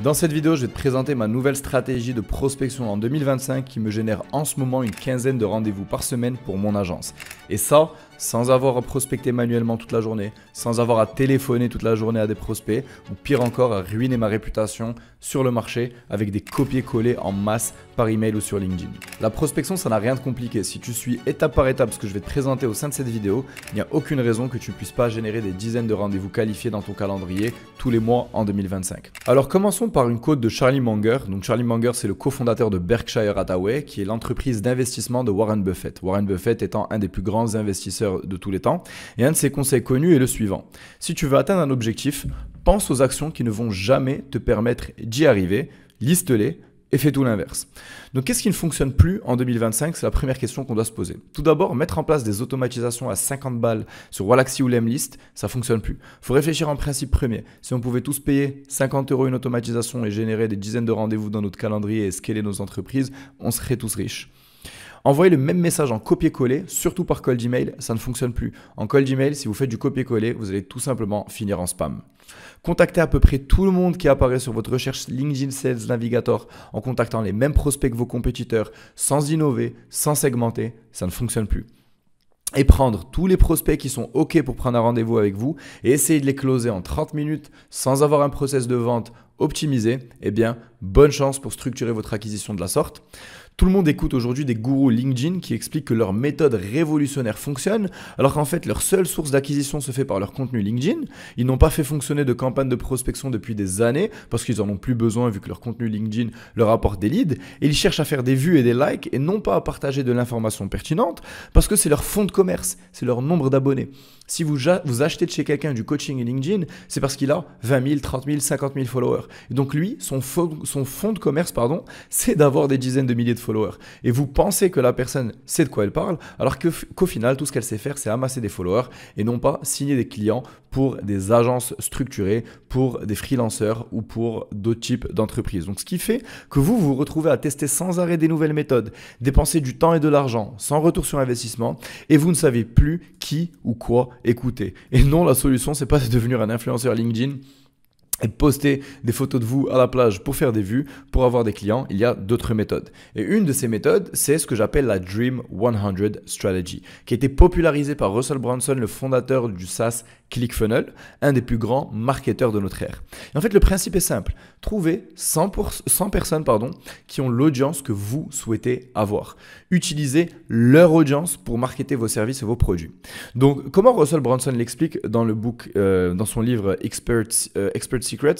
Dans cette vidéo, je vais te présenter ma nouvelle stratégie de prospection en 2025 qui me génère en ce moment une quinzaine de rendez-vous par semaine pour mon agence. Et ça, sans avoir à prospecter manuellement toute la journée, sans avoir à téléphoner toute la journée à des prospects, ou pire encore, à ruiner ma réputation sur le marché avec des copier-coller en masse par email ou sur LinkedIn. La prospection, ça n'a rien de compliqué. Si tu suis étape par étape ce que je vais te présenter au sein de cette vidéo, il n'y a aucune raison que tu ne puisses pas générer des dizaines de rendez-vous qualifiés dans ton calendrier tous les mois en 2025. Alors commençons par une quote de Charlie Munger. Donc Charlie Munger, c'est le cofondateur de Berkshire Hathaway, qui est l'entreprise d'investissement de Warren Buffett. Warren Buffett étant un des plus grands investisseurs de tous les temps. Et un de ses conseils connus est le suivant. Si tu veux atteindre un objectif, pense aux actions qui ne vont jamais te permettre d'y arriver, liste-les et fais tout l'inverse. Donc qu'est-ce qui ne fonctionne plus en 2025? C'est la première question qu'on doit se poser. Tout d'abord, mettre en place des automatisations à 50 balles sur Wallaxy ou Lemlist, ça ne fonctionne plus. Il faut réfléchir en principe premier. Si on pouvait tous payer 50 € une automatisation et générer des dizaines de rendez-vous dans notre calendrier et scaler nos entreprises, on serait tous riches. Envoyer le même message en copier-coller, surtout par cold email, ça ne fonctionne plus. En cold email, si vous faites du copier-coller, vous allez tout simplement finir en spam. Contactez à peu près tout le monde qui apparaît sur votre recherche LinkedIn Sales Navigator en contactant les mêmes prospects que vos compétiteurs, sans innover, sans segmenter, ça ne fonctionne plus. Et prendre tous les prospects qui sont OK pour prendre un rendez-vous avec vous et essayer de les closer en 30 minutes sans avoir un process de vente optimisé, eh bien, bonne chance pour structurer votre acquisition de la sorte. Tout le monde écoute aujourd'hui des gourous LinkedIn qui expliquent que leur méthode révolutionnaire fonctionne, alors qu'en fait, leur seule source d'acquisition se fait par leur contenu LinkedIn. Ils n'ont pas fait fonctionner de campagne de prospection depuis des années parce qu'ils n'en ont plus besoin vu que leur contenu LinkedIn leur apporte des leads. Et ils cherchent à faire des vues et des likes et non pas à partager de l'information pertinente parce que c'est leur fonds de commerce, c'est leur nombre d'abonnés. Si vous achetez de chez quelqu'un du coaching LinkedIn, c'est parce qu'il a 20 000, 30 000, 50 000 followers. Et donc lui, son fonds de commerce, c'est d'avoir des dizaines de milliers de followers. Et vous pensez que la personne sait de quoi elle parle, alors qu'au final, tout ce qu'elle sait faire, c'est amasser des followers et non pas signer des clients pour des agences structurées, pour des freelancers ou pour d'autres types d'entreprises. Donc ce qui fait que vous vous retrouvez à tester sans arrêt des nouvelles méthodes, dépenser du temps et de l'argent sans retour sur investissement et vous ne savez plus qui ou quoi écouter. Et non, la solution, c'est pas de devenir un influenceur LinkedIn et poster des photos de vous à la plage pour faire des vues, pour avoir des clients. Il y a d'autres méthodes. Et une de ces méthodes, c'est ce que j'appelle la Dream 100 Strategy, qui a été popularisée par Russell Brunson, le fondateur du SaaS ClickFunnels, un des plus grands marketeurs de notre ère. Et en fait, le principe est simple. Trouvez 100 personnes qui ont l'audience que vous souhaitez avoir. Utilisez leur audience pour marketer vos services et vos produits. Donc, comment Russell Brunson l'explique dans dans son livre Expert Secrets,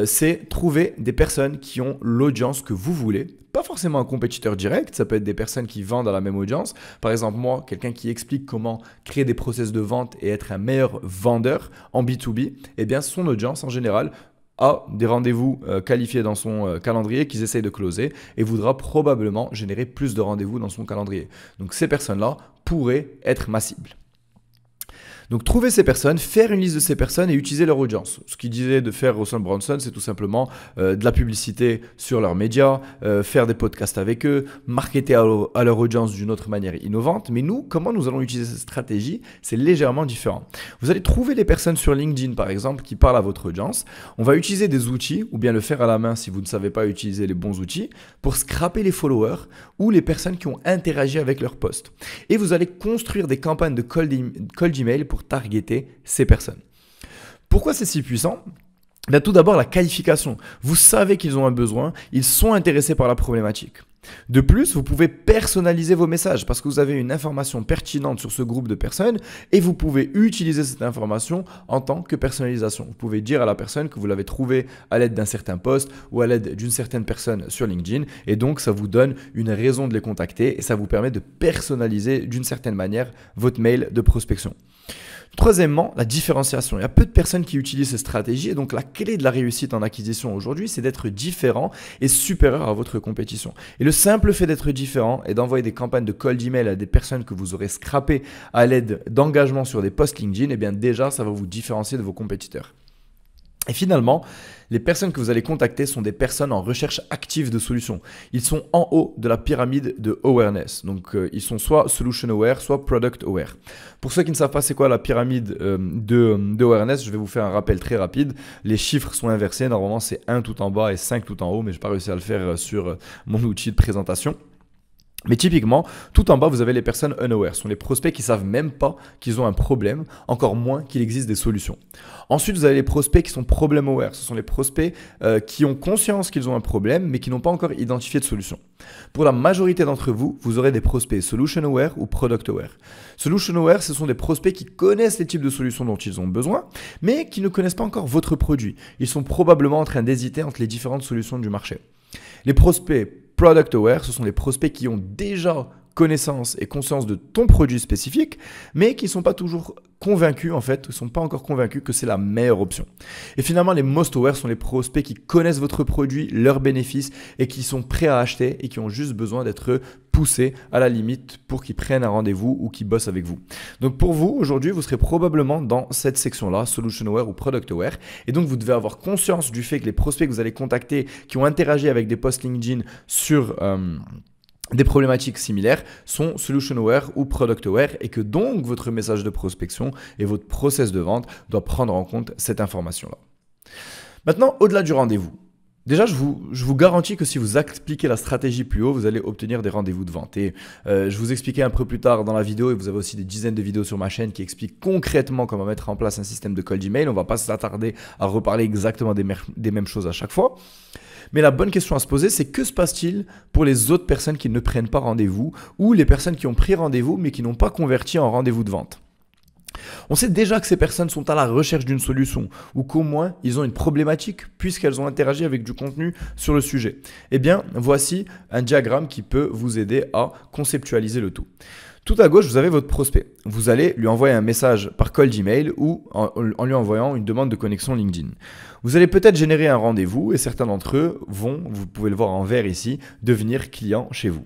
c'est trouver des personnes qui ont l'audience que vous voulez. Pas forcément un compétiteur direct, ça peut être des personnes qui vendent à la même audience. Par exemple, moi, quelqu'un qui explique comment créer des process de vente et être un meilleur vendeur en B2B, eh bien son audience en général a des rendez-vous qualifiés dans son calendrier qu'ils essayent de closer et voudra probablement générer plus de rendez-vous dans son calendrier. Donc ces personnes-là pourraient être ma cible. Donc, trouver ces personnes, faire une liste de ces personnes et utiliser leur audience. Ce qu'il disait de faire Russell Brunson, c'est tout simplement de la publicité sur leurs médias, faire des podcasts avec eux, marketer à leur audience d'une autre manière innovante. Mais nous, comment nous allons utiliser cette stratégie? C'est légèrement différent. Vous allez trouver les personnes sur LinkedIn, par exemple, qui parlent à votre audience. On va utiliser des outils, ou bien le faire à la main si vous ne savez pas utiliser les bons outils, pour scraper les followers ou les personnes qui ont interagi avec leur post. Et vous allez construire des campagnes de cold email pour targeter ces personnes. Pourquoi c'est si puissant? Bien, tout d'abord, la qualification. Vous savez qu'ils ont un besoin, ils sont intéressés par la problématique. De plus, vous pouvez personnaliser vos messages parce que vous avez une information pertinente sur ce groupe de personnes et vous pouvez utiliser cette information en tant que personnalisation. Vous pouvez dire à la personne que vous l'avez trouvé à l'aide d'un certain post ou à l'aide d'une certaine personne sur LinkedIn et donc ça vous donne une raison de les contacter et ça vous permet de personnaliser d'une certaine manière votre mail de prospection. Troisièmement, la différenciation. Il y a peu de personnes qui utilisent cette stratégie et donc la clé de la réussite en acquisition aujourd'hui, c'est d'être différent et supérieur à votre compétition. Et le simple fait d'être différent et d'envoyer des campagnes de cold email à des personnes que vous aurez scrappées à l'aide d'engagement sur des posts LinkedIn, eh bien déjà, ça va vous différencier de vos compétiteurs. Et finalement, les personnes que vous allez contacter sont des personnes en recherche active de solutions. Ils sont en haut de la pyramide de awareness. Donc, ils sont soit solution aware, soit product aware. Pour ceux qui ne savent pas c'est quoi la pyramide de awareness, je vais vous faire un rappel très rapide. Les chiffres sont inversés. Normalement, c'est 1 tout en bas et 5 tout en haut, mais je n'ai pas réussi à le faire sur mon outil de présentation. Mais typiquement, tout en bas, vous avez les personnes unaware. Ce sont les prospects qui ne savent même pas qu'ils ont un problème, encore moins qu'il existe des solutions. Ensuite, vous avez les prospects qui sont problem aware. Ce sont les prospects qui ont conscience qu'ils ont un problème, mais qui n'ont pas encore identifié de solution. Pour la majorité d'entre vous, vous aurez des prospects solution aware ou product aware. Solution aware, ce sont des prospects qui connaissent les types de solutions dont ils ont besoin, mais qui ne connaissent pas encore votre produit. Ils sont probablement en train d'hésiter entre les différentes solutions du marché. Les prospects product aware, ce sont les prospects qui ont déjà connaissance et conscience de ton produit spécifique, mais qui ne sont pas toujours convaincus, en fait, ne sont pas encore convaincus que c'est la meilleure option. Et finalement, les most aware sont les prospects qui connaissent votre produit, leurs bénéfices et qui sont prêts à acheter et qui ont juste besoin d'être poussés à la limite pour qu'ils prennent un rendez-vous ou qu'ils bossent avec vous. Donc pour vous, aujourd'hui, vous serez probablement dans cette section-là, solution aware ou product aware. Et donc, vous devez avoir conscience du fait que les prospects que vous allez contacter, qui ont interagi avec des posts LinkedIn sur des problématiques similaires, sont solution aware ou product aware, et que donc votre message de prospection et votre process de vente doit prendre en compte cette information-là. Maintenant, au-delà du rendez-vous, déjà, je vous garantis que si vous appliquez la stratégie plus haut, vous allez obtenir des rendez-vous de vente. Et je vous expliquais un peu plus tard dans la vidéo, et vous avez aussi des dizaines de vidéos sur ma chaîne qui expliquent concrètement comment mettre en place un système de cold email. On ne va pas s'attarder à reparler exactement des mêmes choses à chaque fois. Mais la bonne question à se poser, c'est que se passe-t-il pour les autres personnes qui ne prennent pas rendez-vous ou les personnes qui ont pris rendez-vous mais qui n'ont pas converti en rendez-vous de vente? On sait déjà que ces personnes sont à la recherche d'une solution ou qu'au moins ils ont une problématique puisqu'elles ont interagi avec du contenu sur le sujet. Eh bien, voici un diagramme qui peut vous aider à conceptualiser le tout. Tout à gauche, vous avez votre prospect. Vous allez lui envoyer un message par cold email ou en lui envoyant une demande de connexion LinkedIn. Vous allez peut-être générer un rendez-vous et certains d'entre eux vont, vous pouvez le voir en vert ici, devenir clients chez vous.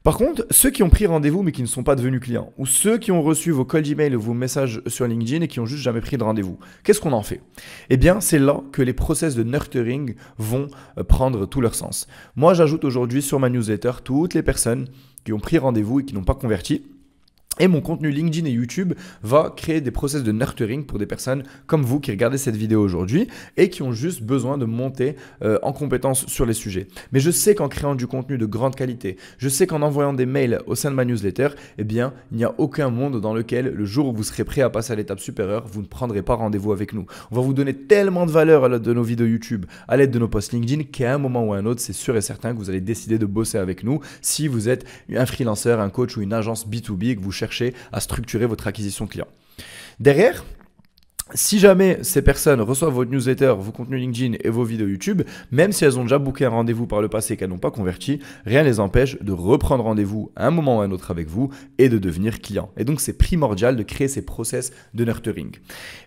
Par contre, ceux qui ont pris rendez-vous mais qui ne sont pas devenus clients, ou ceux qui ont reçu vos cold emails ou vos messages sur LinkedIn et qui n'ont juste jamais pris de rendez-vous, qu'est-ce qu'on en fait? Eh bien, c'est là que les process de nurturing vont prendre tout leur sens. Moi, j'ajoute aujourd'hui sur ma newsletter toutes les personnes qui ont pris rendez-vous et qui n'ont pas converti. Et mon contenu LinkedIn et YouTube va créer des process de nurturing pour des personnes comme vous qui regardez cette vidéo aujourd'hui et qui ont juste besoin de monter en compétence sur les sujets. Mais je sais qu'en créant du contenu de grande qualité, je sais qu'en envoyant des mails au sein de ma newsletter, eh bien, il n'y a aucun monde dans lequel le jour où vous serez prêt à passer à l'étape supérieure, vous ne prendrez pas rendez-vous avec nous. On va vous donner tellement de valeur à l'aide de nos vidéos YouTube, à l'aide de nos posts LinkedIn, qu'à un moment ou à un autre, c'est sûr et certain que vous allez décider de bosser avec nous si vous êtes un freelancer, un coach ou une agence B2B et que vous cherchez à structurer votre acquisition client. Derrière, si jamais ces personnes reçoivent votre newsletter, vos contenus LinkedIn et vos vidéos YouTube, même si elles ont déjà booké un rendez-vous par le passé et qu'elles n'ont pas converti, rien ne les empêche de reprendre rendez-vous à un moment ou à un autre avec vous et de devenir client. Et donc, c'est primordial de créer ces process de nurturing.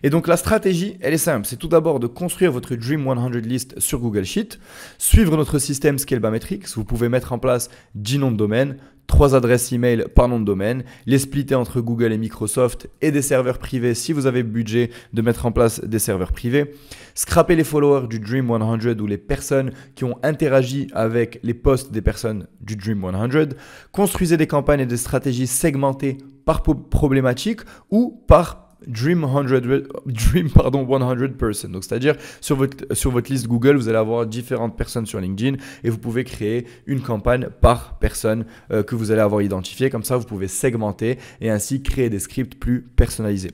Et donc, la stratégie, elle est simple. C'est tout d'abord de construire votre Dream 100 List sur Google Sheet, suivre notre système Scalbametrics. Vous pouvez mettre en place 10 noms de domaine, 3 adresses email par nom de domaine, les splitter entre Google et Microsoft et des serveurs privés si vous avez le budget de mettre en place des serveurs privés, scraper les followers du Dream 100 ou les personnes qui ont interagi avec les posts des personnes du Dream 100, construisez des campagnes et des stratégies segmentées par problématique ou par Dream 100 person. Donc, c'est-à-dire sur votre liste Google, vous allez avoir différentes personnes sur LinkedIn et vous pouvez créer une campagne par personne que vous allez avoir identifiée. Comme ça, vous pouvez segmenter et ainsi créer des scripts plus personnalisés.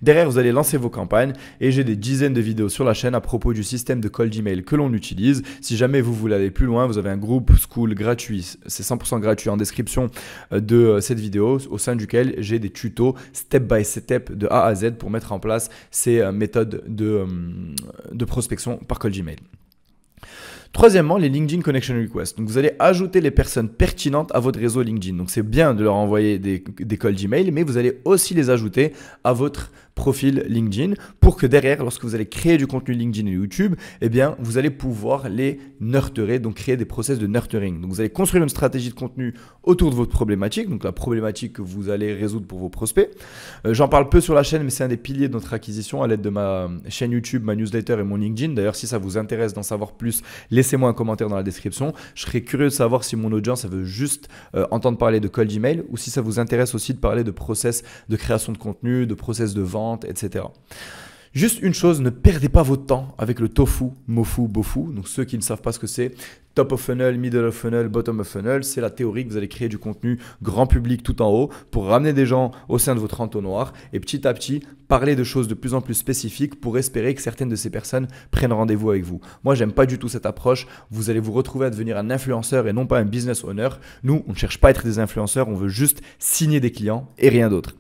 Derrière, vous allez lancer vos campagnes et j'ai des dizaines de vidéos sur la chaîne à propos du système de cold email que l'on utilise. Si jamais vous voulez aller plus loin, vous avez un groupe school gratuit. C'est 100% gratuit en description de cette vidéo au sein duquel j'ai des tutos step by step de A à Z pour mettre en place ces méthodes de prospection par cold email. Troisièmement, les LinkedIn Connection Requests. Donc, vous allez ajouter les personnes pertinentes à votre réseau LinkedIn. Donc, c'est bien de leur envoyer des cold email, mais vous allez aussi les ajouter à votre profil LinkedIn pour que derrière, lorsque vous allez créer du contenu LinkedIn et YouTube, eh bien, vous allez pouvoir les nurturer, donc créer des process de nurturing. Donc, vous allez construire une stratégie de contenu autour de votre problématique, donc la problématique que vous allez résoudre pour vos prospects. J'en parle peu sur la chaîne, mais c'est un des piliers de notre acquisition à l'aide de ma chaîne YouTube, ma newsletter et mon LinkedIn. D'ailleurs, si ça vous intéresse d'en savoir plus, laissez-moi un commentaire dans la description. Je serais curieux de savoir si mon audience veut juste entendre parler de cold email ou si ça vous intéresse aussi de parler de process de création de contenu, de process de vente, etc. Juste une chose, ne perdez pas votre temps avec le tofu, mofu, bofu. Donc ceux qui ne savent pas ce que c'est, top of funnel, middle of funnel, bottom of funnel, c'est la théorie que vous allez créer du contenu grand public tout en haut pour ramener des gens au sein de votre entonnoir et petit à petit parler de choses de plus en plus spécifiques pour espérer que certaines de ces personnes prennent rendez-vous avec vous. Moi, j'aime pas du tout cette approche. Vous allez vous retrouver à devenir un influenceur et non pas un business owner. Nous, on ne cherche pas à être des influenceurs, on veut juste signer des clients et rien d'autre.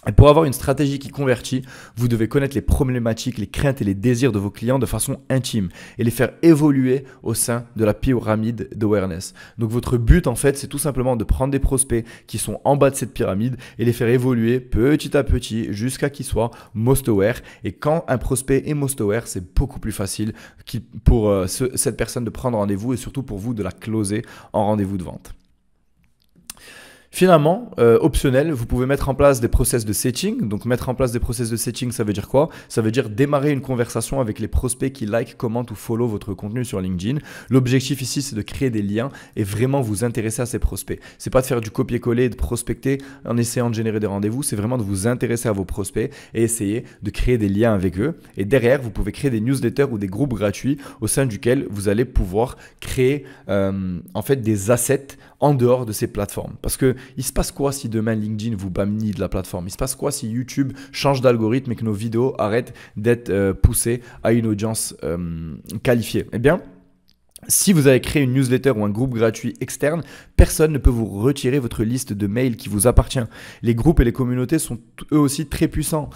Et pour avoir une stratégie qui convertit, vous devez connaître les problématiques, les craintes et les désirs de vos clients de façon intime et les faire évoluer au sein de la pyramide d'awareness. Donc votre but en fait, c'est tout simplement de prendre des prospects qui sont en bas de cette pyramide et les faire évoluer petit à petit jusqu'à qu'ils soient most aware. Et quand un prospect est most aware, c'est beaucoup plus facile pour cette personne de prendre rendez-vous et surtout pour vous de la closer en rendez-vous de vente. Finalement, optionnel, vous pouvez mettre en place des process de setting. Donc, mettre en place des process de setting, ça veut dire quoi? Ça veut dire démarrer une conversation avec les prospects qui like, commentent ou follow votre contenu sur LinkedIn. L'objectif ici, c'est de créer des liens et vraiment vous intéresser à ces prospects. C'est pas de faire du copier-coller et de prospecter en essayant de générer des rendez-vous. C'est vraiment de vous intéresser à vos prospects et essayer de créer des liens avec eux. Et derrière, vous pouvez créer des newsletters ou des groupes gratuits au sein duquel vous allez pouvoir créer en fait des assets en dehors de ces plateformes. Parce que il se passe quoi si demain LinkedIn vous bannit de la plateforme? Il se passe quoi si YouTube change d'algorithme et que nos vidéos arrêtent d'être poussées à une audience qualifiée? Eh bien, si vous avez créé une newsletter ou un groupe gratuit externe, personne ne peut vous retirer votre liste de mails qui vous appartient. Les groupes et les communautés sont eux aussi très puissants.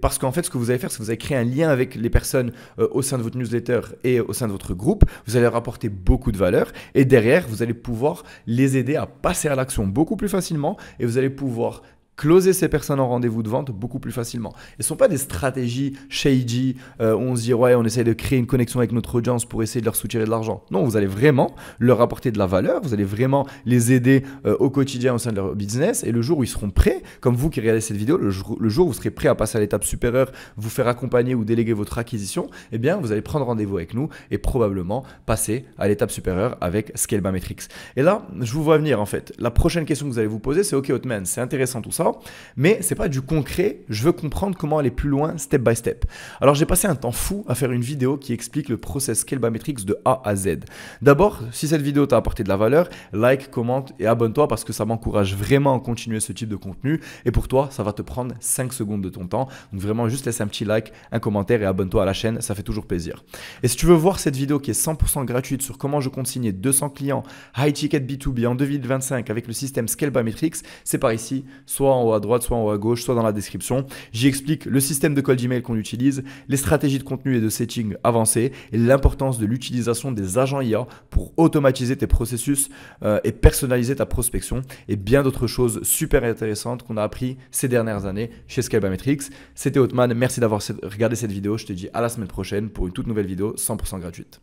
Parce qu'en fait, ce que vous allez faire, c'est que vous allez créer un lien avec les personnes au sein de votre newsletter et au sein de votre groupe. Vous allez leur apporter beaucoup de valeur et derrière, vous allez pouvoir les aider à passer à l'action beaucoup plus facilement et vous allez pouvoir closer ces personnes en rendez-vous de vente beaucoup plus facilement. Et ce ne sont pas des stratégies shady où on se dit ouais, on essaye de créer une connexion avec notre audience pour essayer de leur soutirer de l'argent. Non, vous allez vraiment leur apporter de la valeur, vous allez vraiment les aider au quotidien au sein de leur business et le jour où ils seront prêts, comme vous qui regardez cette vidéo, le jour où vous serez prêt à passer à l'étape supérieure, vous faire accompagner ou déléguer votre acquisition, eh bien vous allez prendre rendez-vous avec nous et probablement passer à l'étape supérieure avec Scale by Metrics. Et là, je vous vois venir en fait. La prochaine question que vous allez vous poser, c'est ok Hotman, c'est intéressant tout ça, mais c'est pas du concret, je veux comprendre comment aller plus loin step by step. Alors j'ai passé un temps fou à faire une vidéo qui explique le process Scale by Metrics de A à Z. D'abord, si cette vidéo t'a apporté de la valeur, like, commente et abonne-toi parce que ça m'encourage vraiment à continuer ce type de contenu et pour toi, ça va te prendre 5 secondes de ton temps. Donc vraiment juste laisse un petit like, un commentaire et abonne-toi à la chaîne, ça fait toujours plaisir. Et si tu veux voir cette vidéo qui est 100% gratuite sur comment je compte signer 200 clients high ticket B2B en 2025 avec le système Scale by Metrics, c'est par ici, soit en haut à droite, soit en haut à gauche, soit dans la description. J'y explique le système de cold email qu'on utilise, les stratégies de contenu et de setting avancées et l'importance de l'utilisation des agents IA pour automatiser tes processus et personnaliser ta prospection et bien d'autres choses super intéressantes qu'on a appris ces dernières années chez Scale by Metrics. C'était Hotman, merci d'avoir regardé cette vidéo. Je te dis à la semaine prochaine pour une toute nouvelle vidéo 100% gratuite.